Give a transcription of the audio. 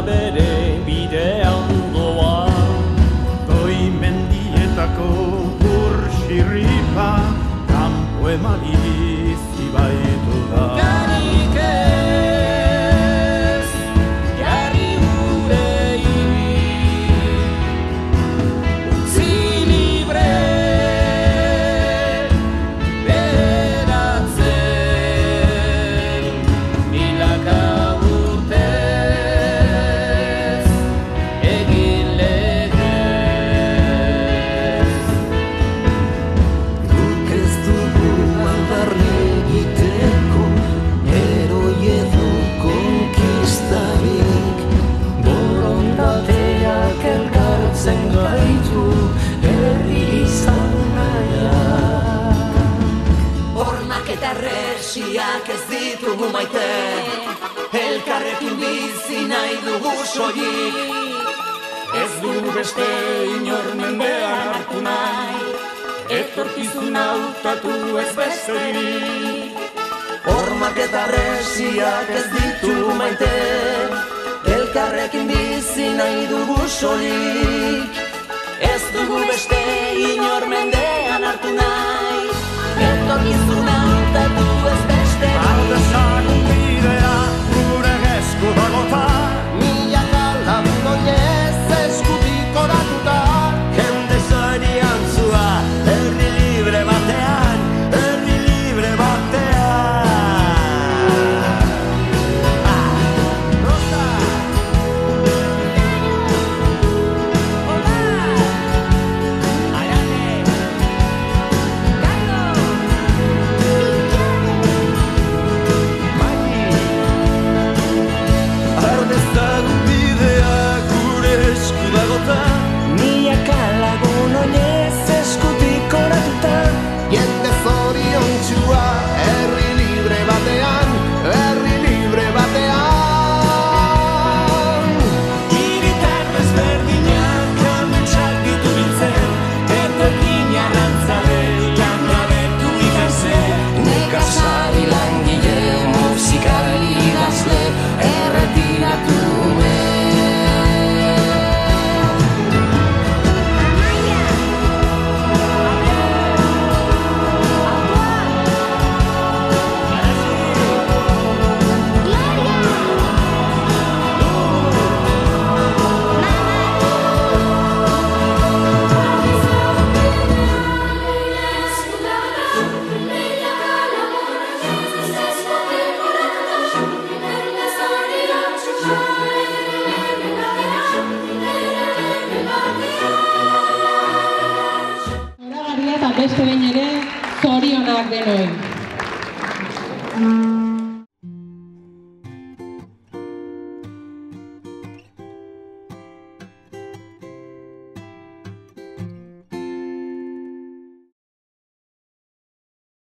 bere bidean doa. Goi mendietako urxirripa, kanpo emaliz ibaitu da. Garik ez, jarri gure hiri, utzi libre beratzen, milaka urtez egin legez. Guk ez dugu aldarri egiteko, heroi edo konkistarik. Borondateak elkartzen gaitu, herri izan nahian. Hormak eta resiak ez ditugu maite, elkarrekin bizi nahi dugu soilik. Ez dugu beste inor mendean hartu nahi, etorkizuna hautatu ez besterik. Hormak eta resiak ez ditugu maite, elkarrekin bizi nahi dugu soilik. Ez dugu beste inor mendean hartu nahi, etorkizuna hautatu ez besterik. Aldezagun bidea gure esku dagota, Milaka lagun oinez eskutik oratuta, jende zorian zua, herri libre batean, herri libre batean. Rosa! Ardezagun bidea gure esku dagota, Milaka lagun oinez eskutik oratuta, jende zoriontsua herri libre batean, herri libre batean. Hiritar desberdinak ametsak ditu biltzen, etorkin arrantzale langabetu ikasle. nekazari langile, musikari idazle, erretiratu Zoragarria eta beste behin ere zorionak denoi.